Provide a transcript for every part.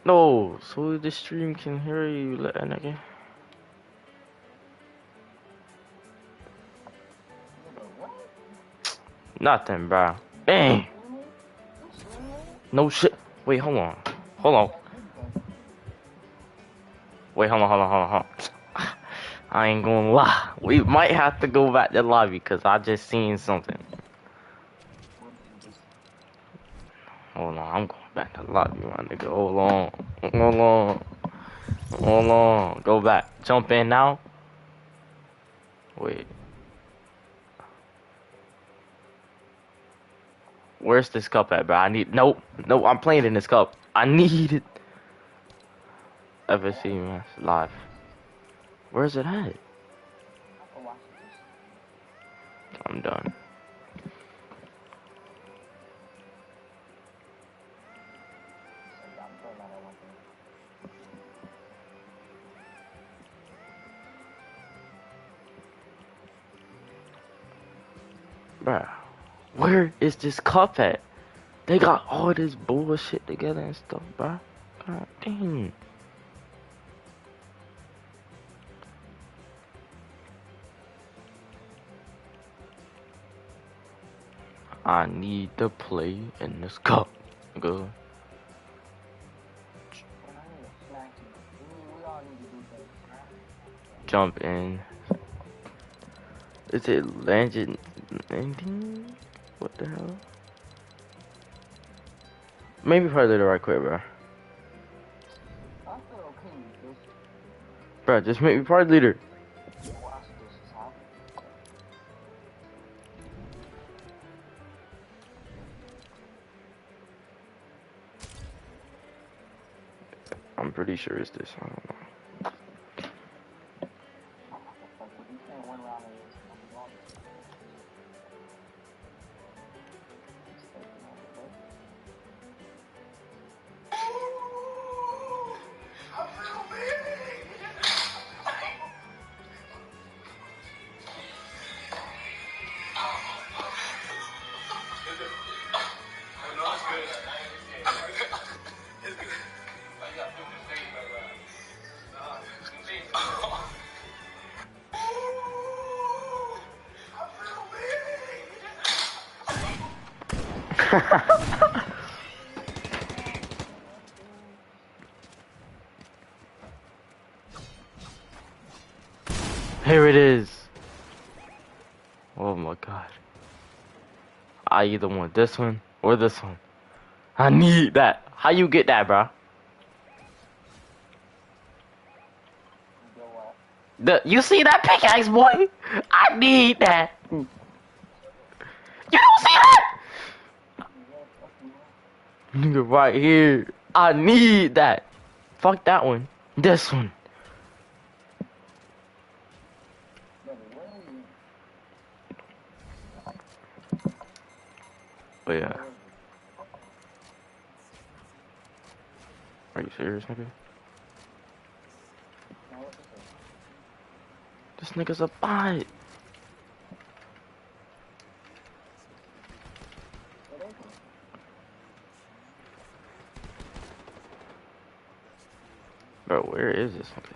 No, so the stream can hear you, little nigga. Nothing, bro. Bang. No shit. Wait, hold on. Hold on. Wait, hold on. I ain't gonna lie. We might have to go back to lobby because I just seen something. Hold on, I'm going back to lobby, my nigga. Hold on. Go back. Jump in now. Wait. Where's this cup at, bro? I need. Nope. I'm playing in this cup. I need it. FSC man, live. Where's it at? I'm done. Bruh, where is this cup at? They got all this bullshit together and stuff, bruh. God dang. I need to play in this cup. Good. Jump in. Is it legend? What the hell? Maybe probably the right quick, bro. Bro, just make me party leader. I'm pretty sure it's this. I don't know. Here it is. Oh my god. I either want this one or this one. I need that. How you get that, bro? You see that pickaxe, boy? I need that. You don't see that? Nigga, right here. I need that. Fuck that one. This one. Oh yeah. Are you serious, nigga? This nigga's a bot. Bro, where is this nigga?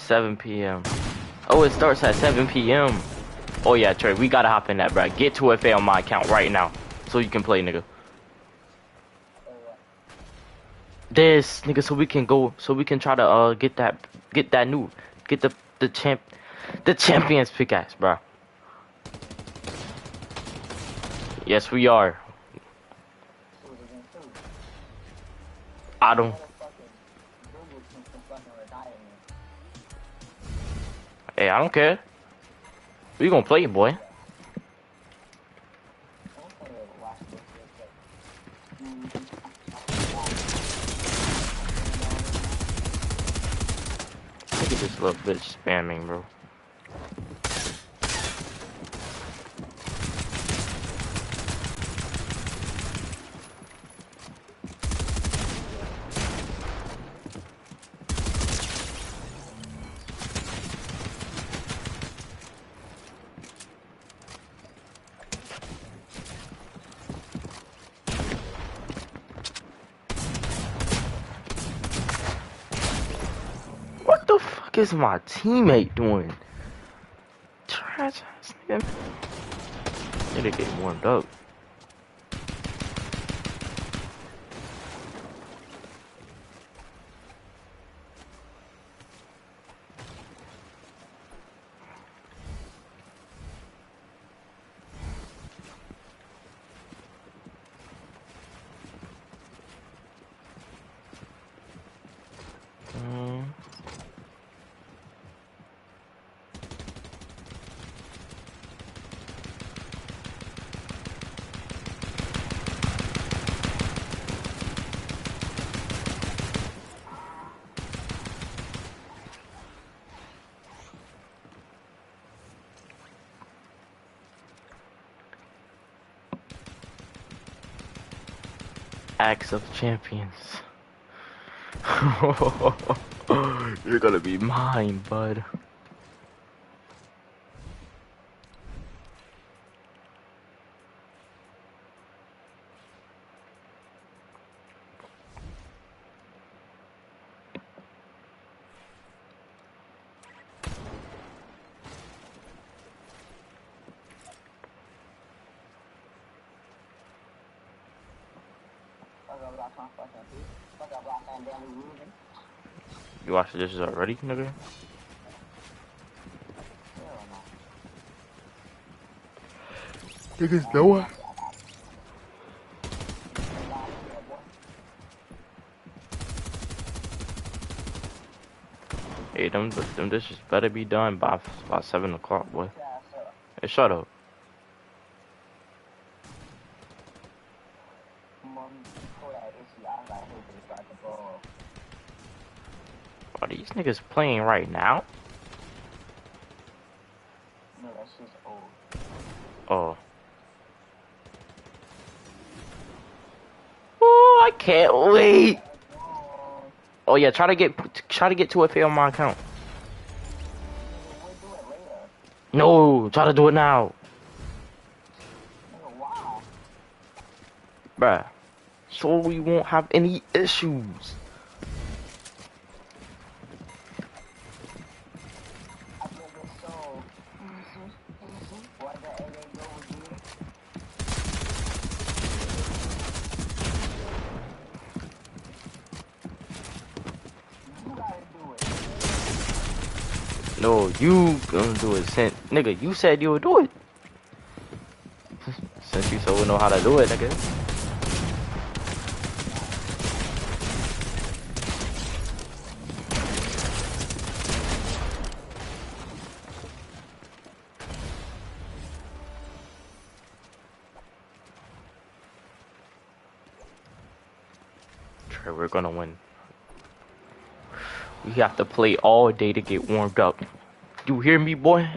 $7 p.m. Oh, it starts at 7 p.m. Oh yeah, Trey, we gotta hop in that, bro. Get 2FA on my account right now, so you can play, nigga. This, nigga, so we can go, so we can try to get the champions pickaxe, bro. Yes, we are. I don't. Hey, I don't care. We gonna play it, boy. Look at this little bitch spamming, bro. is my teammate doing? Trash ass nigga. Need to get warmed up. Acts of champions. You're gonna be mine, bud. You washed the dishes already, nigga? Niggas know what? Hey, them dishes better be done by 7 o'clock, boy. Hey, shut up. Are these niggas playing right now? No, that's just old. Oh. Oh, I can't wait. Oh yeah, try to get 2FA on my account. No, try to do it now. Bruh. So we won't have any issues. No, you gonna do it, nigga. You said you would do it. Since you so know how to do it, nigga. Trey, we're gonna win. We have to play all day to get warmed up. You hear me, boy?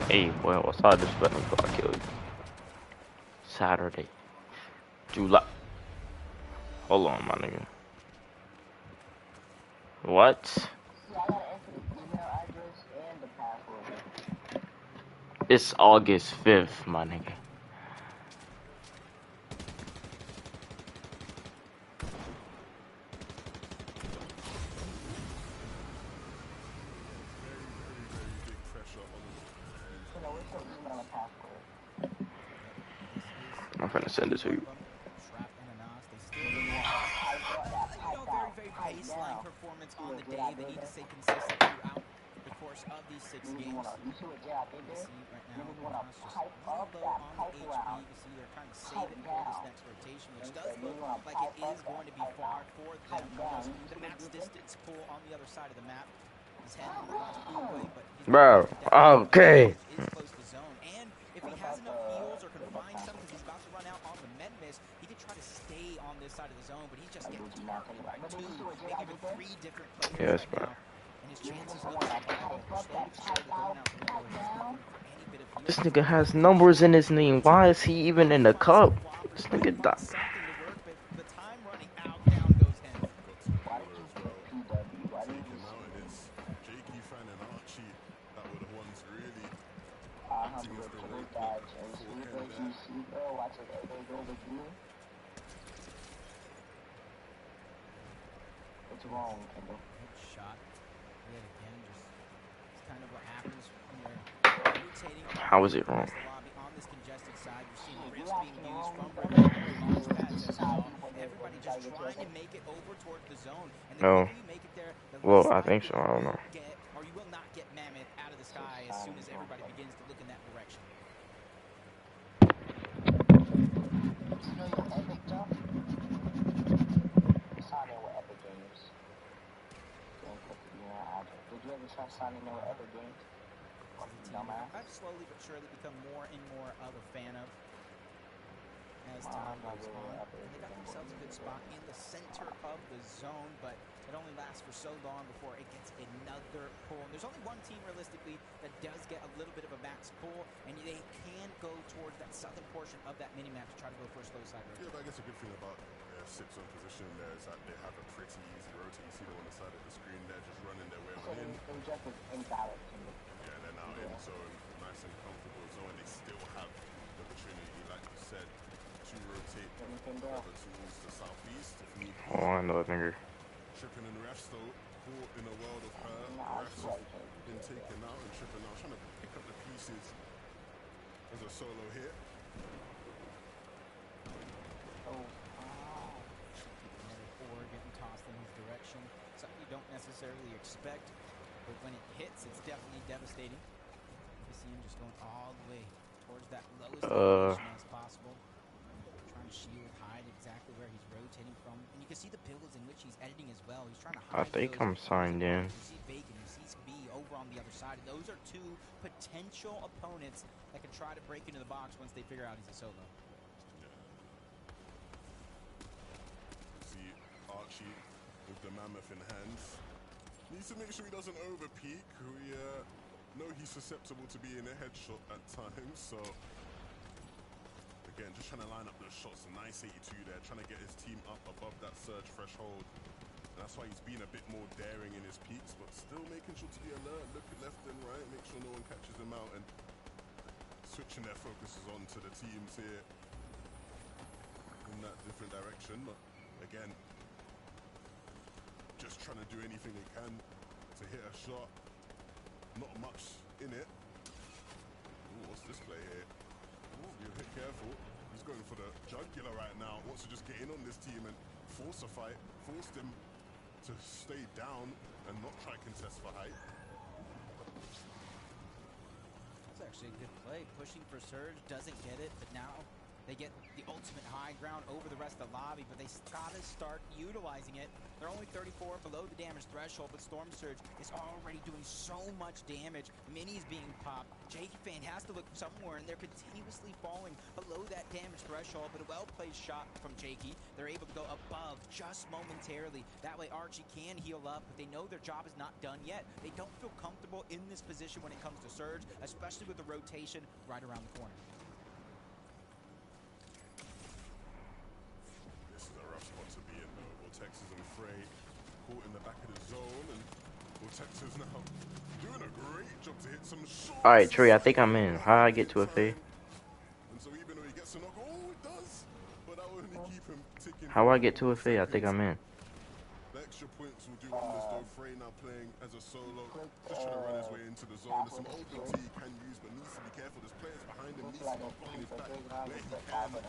Hey, boy, what's all this button before I kill you? Saturday. July. Hold on, my nigga. What? It's August 5th, my nigga. I'm finna send it to you. Baseline performance on the day. They need to stay consistent throughout the course of these 6 games. You see right now, Nas just a little low on the HP. You see they're trying to save it for this next rotation, which does look like it is going to be far for them. The map's distance pull on the other side of the map. He's heading away, but bro, okay. Is close to zone, and if he has enough heals or can find some, because he's about to run out on the med miss, he could try to stay on this side of the zone, but he's just getting targeted by 2, maybe even 3 different players Yes, right bro. now. And his chances look like slowly but surely going out the window. He's looking for any bit of heal. This nigga has numbers in his name. Why is he even in the cup? This nigga died. Something to work, but the time running out, down goes him. Got to know as well. Taking him out, and it's Jakey Fan and Archie that were the ones really acting as the roadblock for him there. What's wrong, Kendall? Good shot. Yet again, just it's kind of what happens when you're rotating How is around it wrong? across the lobby on this congested side. You're seeing rifts being used from regular launch pads as well. Everybody just trying to make it over towards the zone. And the No. quicker you make it there, the Well, less I think likely so. I don't you know. will get, or you will not get Mammoth out of the sky as soon as everybody begins to look in that direction. You know your Epic though? Sign in with Epic Games. Did you ever try signing in with Epic Games? This is a team that I've slowly but surely become more and more of a fan of as time goes on. And they got themselves a good spot in the center of the zone, but it only lasts for so long before it gets another pull. And there's only one team realistically that does get a little bit of a max pull, and they can go towards that southern portion of that mini-map to try to go for a slow side rotation. Yeah, but I guess a good thing about SIP's own position there is that they have a pretty easy rotate. You see them on the side of the screen, they're just running their way on in. Just invalid to me. Yeah, they're now in zone, nice and comfortable zone. They still have the opportunity, like you said, to rotate further towards the southeast if need be. Oh, I know that nigga. Tripping and refs though, caught in a world of hurt. Refs have been taken out and Tripping now trying to pick up the pieces as a solo hit. Or getting tossed in his direction. Something you don't necessarily expect, but when it hits, it's definitely devastating. You see him just going all the way towards that lowest elevation as possible. Trying to shield, hide exactly where he's rotating from. And you can see the builds in which he's editing as well. He's trying to hide I think those I'm signed in. You see Bacon, you see B over on the other side. And those are two potential opponents that can try to break into the box once they figure out he's a solo. See Archie with the mammoth in hands. Needs to make sure he doesn't overpeak. We know he's susceptible to being a headshot at times, so again, just trying to line up those shots. A nice 82 there, trying to get his team up above that surge threshold. And that's why he's been a bit more daring in his peaks, but still making sure to be alert, looking left and right, make sure no one catches him out, and switching their focuses on to the teams here in that different direction. But again, just trying to do anything they can to hit a shot. Not much in it. Ooh, what's this play here? Ooh, be a bit careful. He's going for the jugular right now. Wants to just get in on this team and force a fight. Forced him to stay down and not try contest for height. That's actually a good play. Pushing for Surge, doesn't get it, but now they get the ultimate high ground over the rest of the lobby, but they gotta start utilizing it. They're only 34 below the damage threshold, but Storm Surge is already doing so much damage. Minis being popped. Jakey Fan has to look somewhere, and they're continuously falling below that damage threshold, but a well-played shot from Jakey. They're able to go above just momentarily. That way Archie can heal up, but they know their job is not done yet. They don't feel comfortable in this position when it comes to Surge, especially with the rotation right around the corner. Spot to be in though. Vortex is and Frey caught in the back of the zone, and Vortex is now doing a great job to hit some shots. Alright, Trey, I think I'm in. How I get to a fade? And so even though he gets a knock, oh, it does, but that will only keep him ticking. How I get to a fade? I think I'm in. The extra points will do wonders though. Frey now playing as a solo, just trying to run his way into the zone. There's some OPT he can use, but needs to be careful. There's players behind him, needs to start blocking his back where he can.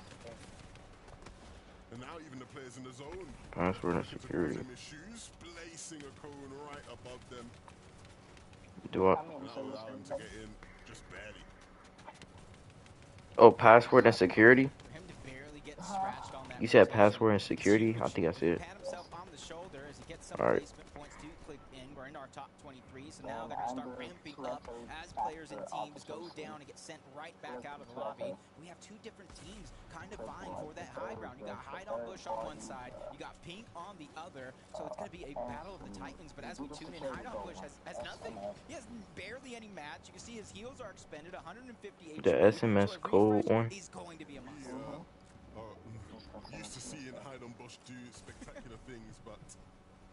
And now even the players in the zone Password and security. issues, placing a cone right above them. Do I? Now allow him to get in just barely. Oh, password and security? For him to barely get scratched on that You said rotation. password and security? I think that's it. Pat himself on the shoulder as he gets some Alright. placement points to click in. We're in our top 23, so now they're going to start ramping up as players and teams go down and get sent right back out of the lobby. We have two different teams kind of vying for that high ground. You got Hide on Bush on one side, you got Pink on the other, so it's going to be a battle of the Titans. But as we tune in, Hide on Bush has nothing. He has barely any match. You can see his heals are expended, 150 HP. The SMS code one? Is going to be a must. Used to seeing Hide on Bush do spectacular things, but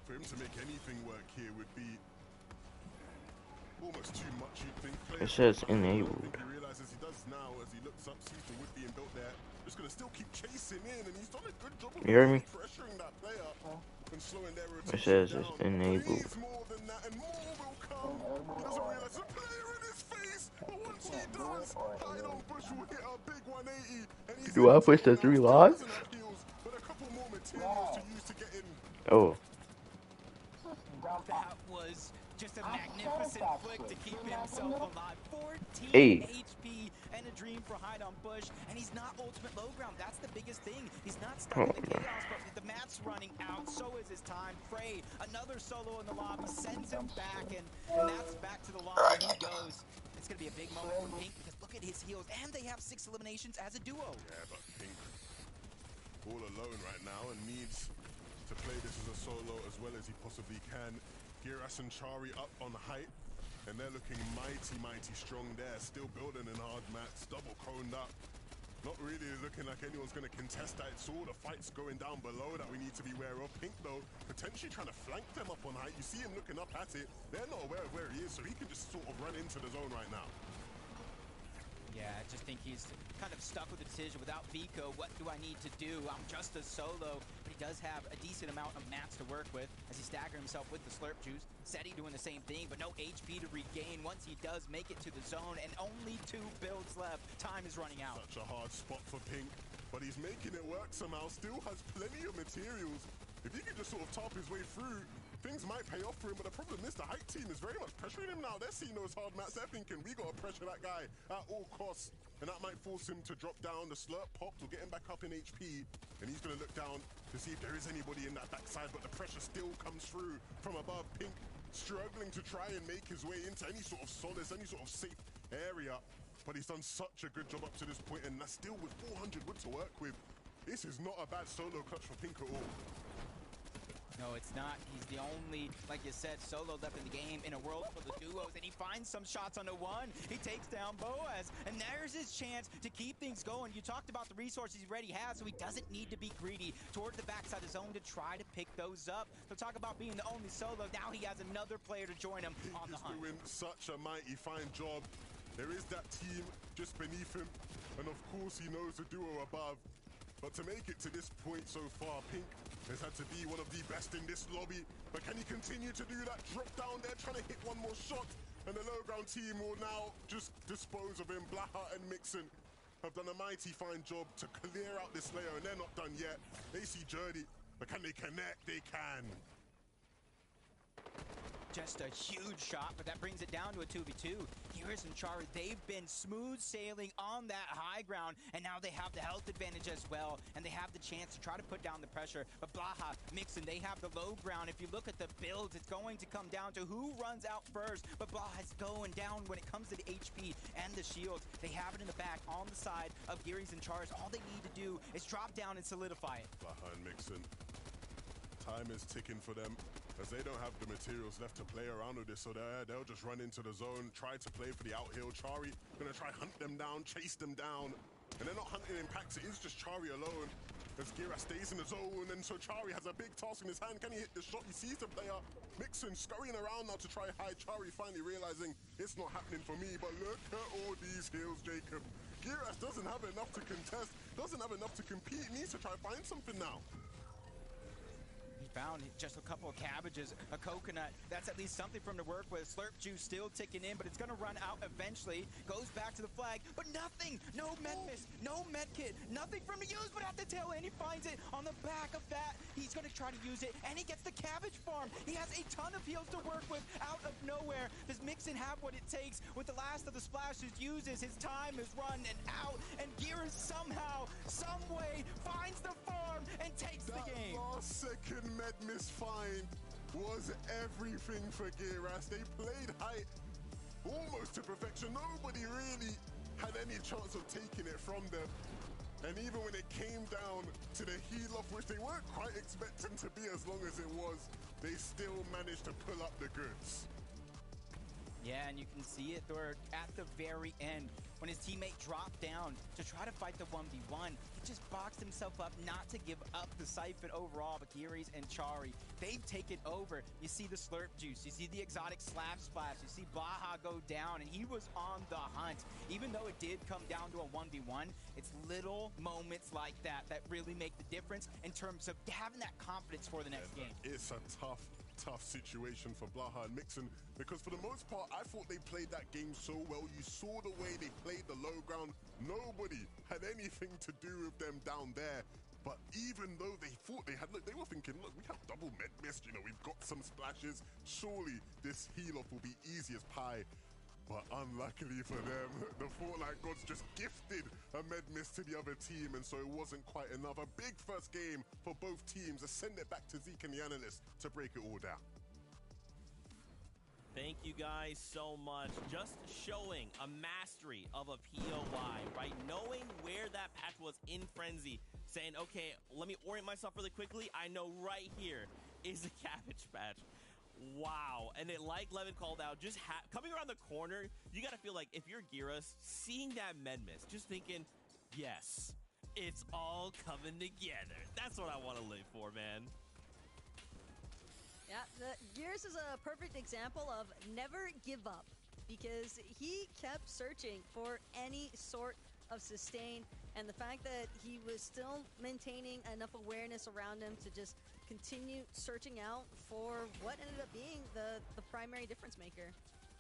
for him to make anything work here would be almost too much, you'd think. It says enabled. I think he realizes he does now as he looks up, sees the wood being built there. Just gonna still keep chasing in, and he's done a good job of You heard me? pressuring that player. and slowing their It rotation says it's down. But he enabled. needs more than that, and more will come. He doesn't realize the player in his face, but once he does, Hide on Bush will hit a big 180, and he's Do in I push trouble the now. 3 Still lives? doesn't have heals, but a couple more materials to use to get in. Oh. That was just a magnificent flick to keep himself alive. 14 Hey. HP and a dream for Hide on Bush, and he's not ultimate low ground. That's the biggest thing. He's not stuck in the chaos, but the map's running out. So is his time. Frey, another solo in the lobby, sends him back, and that's back to the lobby he goes. It's going to be a big moment for Pink because look at his heals, and they have 6 eliminations as a duo. Yeah, but Pink all alone right now and needs to play this as a solo as well as he possibly can. Giras and Chari up on height, and they're looking mighty strong there. Still building in hard mats, double coned up. Not really looking like anyone's going to contest that. It's all the fights going down below that we need to be aware of. Pink, though, potentially trying to flank them up on height. You see him looking up at it. They're not aware of where he is, so he can just sort of run into the zone right now. Yeah, I just think he's kind of stuck with the decision without Vico. What do I need to do? I'm just a solo, but he does have a decent amount of mats to work with as he staggers himself with the slurp juice. Seti doing the same thing, but no HP to regain once he does make it to the zone, and only 2 builds left. Time is running out. Such a hard spot for Pink, but he's making it work somehow. Still has plenty of materials. If he can just sort of top his way through, things might pay off for him, but the problem is the Hype team is very much pressuring him now. They're seeing those hard mats. They're thinking, we got to pressure that guy at all costs, and that might force him to drop down. The slurp popped will get him back up in HP, and he's going to look down to see if there is anybody in that backside, but the pressure still comes through from above. Pink struggling to try and make his way into any sort of solace, any sort of safe area, but he's done such a good job up to this point, and that's still with 400 wood to work with. This is not a bad solo clutch for Pink at all. No, it's not. He's the only, like you said, solo left in the game in a world full of duos, and he finds some shots on the one. He takes down Boaz, and there's his chance to keep things going. You talked about the resources he already has, so he doesn't need to be greedy toward the backside of the zone to try to pick those up. So talk about being the only solo. Now he has another player to join him on the hunt. He's doing such a mighty fine job. There is that team just beneath him, and of course he knows the duo above. But to make it to this point so far, Pink has had to be one of the best in this lobby. But can he continue to do that? Drop down there, trying to hit one more shot. And the low ground team will now just dispose of him. Blaha and Mixon have done a mighty fine job to clear out this layer, and they're not done yet. They see Journey, but can they connect? They can. Just a huge shot, but that brings it down to a 2v2. Giras and Chari, they've been smooth sailing on that high ground, and now they have the health advantage as well, and they have the chance to try to put down the pressure. But Blaha, Mixon, they have the low ground. If you look at the builds, it's going to come down to who runs out first. But Blaha's going down when it comes to the HP and the shields. They have it in the back on the side of Giras and Chars. All they need to do is drop down and solidify it. Blaha and Mixon. Time is ticking for them, as they don't have the materials left to play around with this, so they'll just run into the zone, try to play for the outhill. Chari gonna try hunt them down, chase them down, and they're not hunting in packs. It is just Chari alone, as Gira stays in the zone, and so Chari has a big task in his hand. Can he hit the shot? He sees the player. Mixon scurrying around now to try hide. Chari finally realizing it's not happening for me, but look at all these heals, Jacob. Giras doesn't have enough to contest, doesn't have enough to compete, needs to try to find something now. Found just a couple of cabbages, a coconut. That's at least something for him to work with. Slurp juice still ticking in, but it's going to run out eventually. Goes back to the flag, but nothing. No med miss, no med kit, nothing for him to use, but at the tail end, he finds it on the back of that. He's going to try to use it, and he gets the cabbage farm. He has a ton of heals to work with out of nowhere. Does Mixon have what it takes? With the last of the splashes uses, his time is run and out, and Giras somehow, some way, finds the farm and takes the game. Last second med miss find was everything for Giras. They played height almost to perfection. Nobody really had any chance of taking it from them. And even when it came down to the heel off, which they weren't quite expecting to be as long as it was, they still managed to pull up the goods. Yeah, and you can see it there at the very end. when his teammate dropped down to try to fight the 1v1. He just boxed himself up not to give up the Siphon overall, but Giri's and Chari, they've taken over. You see the Slurp Juice, you see the exotic Slap Splash, you see Baja go down, and he was on the hunt. Even though it did come down to a 1v1, it's little moments like that that really make the difference in terms of having that confidence for the next game. It's a tough situation for Blaha and Mixon, because for the most part, I thought they played that game so well. You saw the way they played the low ground. Nobody had anything to do with them down there. But even though they thought they had, look, they were thinking, look, we have double med mist, you know, we've got some splashes. Surely this heal-off will be easy as pie. But unluckily for them, the Fortnite gods just gifted a med miss to the other team, and so it wasn't quite enough. A big first game for both teams. Let's send it back to Zeke and the analyst to break it all down. Thank you guys so much. Just showing a mastery of a POI, right? Knowing where that patch was in Frenzy, saying, okay, let me orient myself really quickly. I know right here is a cabbage patch. Wow. And it, like Levin called out, just coming around the corner, you got to feel like if you're Giras, seeing that med miss, just thinking, yes, it's all coming together. That's what I want to live for, man. Yeah, Gears is a perfect example of never give up, because he kept searching for any sort of sustain, and the fact that he was still maintaining enough awareness around him to just continue searching out for what ended up being the primary difference maker.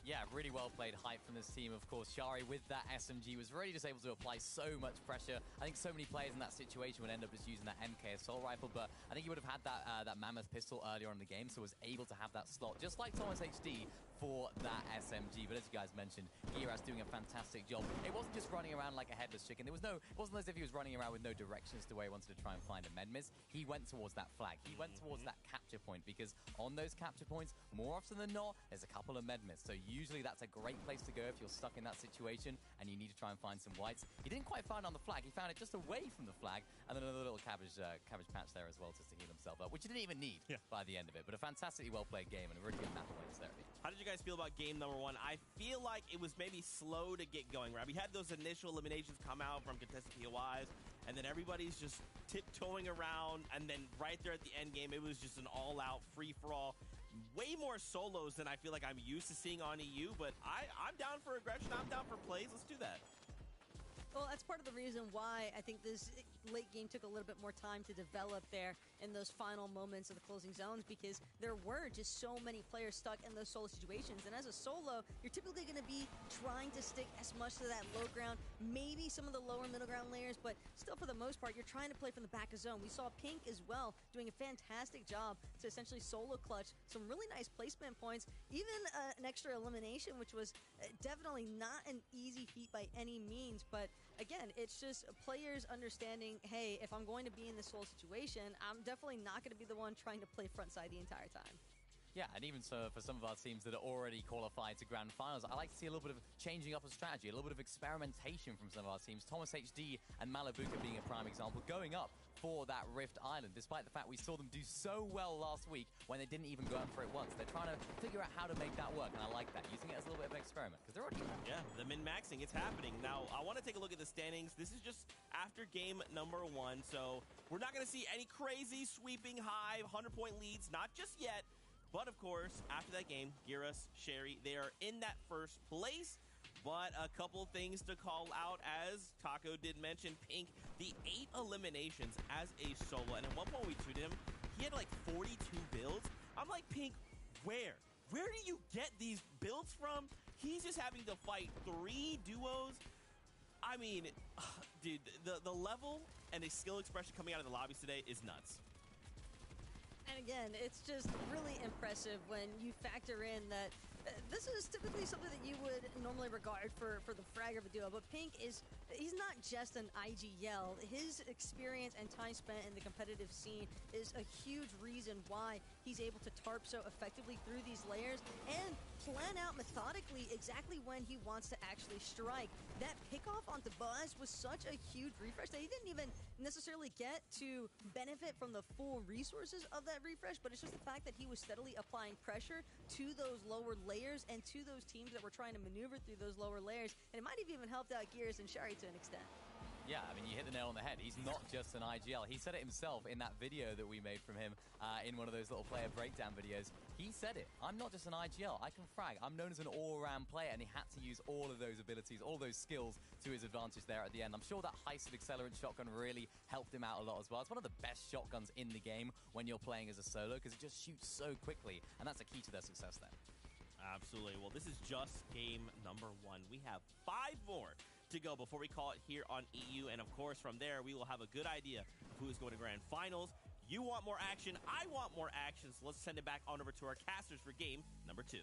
Yeah, really well played hype from this team, of course. Shari, with that SMG, was really just able to apply so much pressure. I think so many players in that situation would end up just using that MK assault rifle, but I think he would have had that Mammoth pistol earlier on in the game, so was able to have that slot, just like Thomas HD, for that SMG. But as you guys mentioned, Giras doing a fantastic job. It wasn't just running around like a headless chicken. It wasn't as if he was running around with no directions to where he wanted to try and find a med miss. He went towards that flag. He went towards that capture point, because on those capture points, more often than not, there's a couple of med miss. So usually that's a great place to go if you're stuck in that situation and you need to try and find some whites. He didn't quite find it on the flag. He found it just away from the flag, and then another little cabbage patch there as well, just to heal himself up, which he didn't even need by the end of it. But a fantastically well-played game and a really good map points there. How did you guys feel about game number one? I feel like it was maybe slow to get going, right? We had those initial eliminations come out from contested POIs, and then everybody's just tiptoeing around, and then right there at the end game, it was just an all-out free-for-all. Way more solos than I feel like I'm used to seeing on EU, but I'm down for aggression. I'm down for plays. Let's do that. Well, that's part of the reason why I think this late game took a little bit more time to develop there in those final moments of the closing zones, because there were just so many players stuck in those solo situations. And as a solo, you're typically going to be trying to stick as much to that low ground, maybe some of the lower middle ground layers, but still for the most part, you're trying to play from the back of zone. We saw Pink as well doing a fantastic job to essentially solo clutch some really nice placement points, even an extra elimination, which was definitely not an easy feat by any means, but again, it's just players understanding, hey, if I'm going to be in this whole situation, I'm definitely not going to be the one trying to play frontside the entire time. Yeah, and even so, for some of our teams that are already qualified to grand finals, I like to see a little bit of changing up of strategy, a little bit of experimentation from some of our teams. Thomas HD and Malabuka being a prime example, going up for that Rift Island, despite the fact we saw them do so well last week when they didn't even go up for it once. They're trying to figure out how to make that work, and I like that, using it as a little bit of an experiment, because they're already there. Yeah, the min-maxing, it's happening. Now, I want to take a look at the standings. This is just after game number one, so we're not going to see any crazy, sweeping, high, 100-point leads, not just yet. But, of course, after that game, Giras, Sherry, they are in that first place. But a couple things to call out, as Taco did mention, Pink, the 8 eliminations as a solo. And at one point we tweeted him, he had like 42 builds. I'm like, Pink, where? Where do you get these builds from? He's just having to fight 3 duos. I mean, dude, the level and the skill expression coming out of the lobbies today is nuts. And again, it's just really impressive when you factor in that this is typically something that you would normally regard for the frag of a duo, but Pink is he's not just an IGL. His experience and time spent in the competitive scene is a huge reason why he's able to tarp so effectively through these layers and plan out methodically exactly when he wants to actually strike. That pickoff onto Buzz was such a huge refresh that he didn't even necessarily get to benefit from the full resources of that refresh, but it's just the fact that he was steadily applying pressure to those lower layers and to those teams that were trying to maneuver through those lower layers, and it might have even helped out Gears and Shari to an extent. Yeah, I mean, you hit the nail on the head. He's not just an IGL. He said it himself in that video that we made from him in one of those little player breakdown videos. He said it. I'm not just an IGL. I can frag. I'm known as an all-round player, and he had to use all of those abilities, all those skills to his advantage there at the end. I'm sure that high-speed accelerant shotgun really helped him out a lot as well. It's one of the best shotguns in the game when you're playing as a solo because it just shoots so quickly, and that's a key to their success there. Absolutely. Well, this is just game number 1. We have 5 more to go before we call it here on EU. And of course, from there, we will have a good idea of who is going to grand finals. You want more action. I want more action. So let's send it back on over to our casters for game number 2.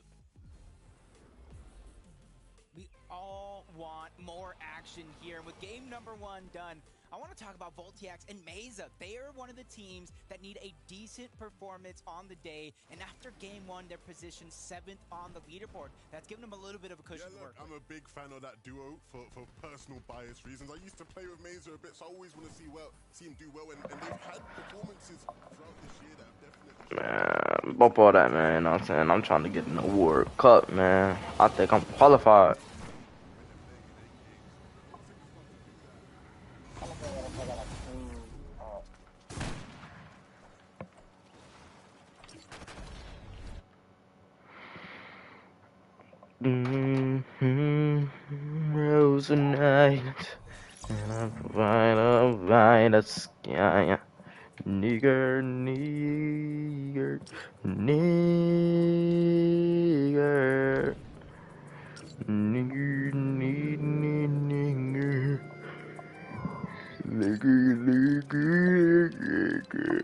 We all want more action here. And with game number 1 done, I want to talk about Voltiax and Mesa. They are one of the teams that need a decent performance on the day. And after game 1, they're positioned 7th on the leaderboard. That's given them a little bit of a cushion to work with. I'm a big fan of that duo for personal bias reasons. I used to play with Mesa a bit, so I always want to see him do well. And they've had performances throughout this year that have definitely... Man, bump all that, man. You know what I'm saying? I'm trying to get in the World Cup, man. I think I'm qualified. Rose night, and I find a vine sky. Nigger, nigger, nigger, nigger, nigger, nigger, nigger.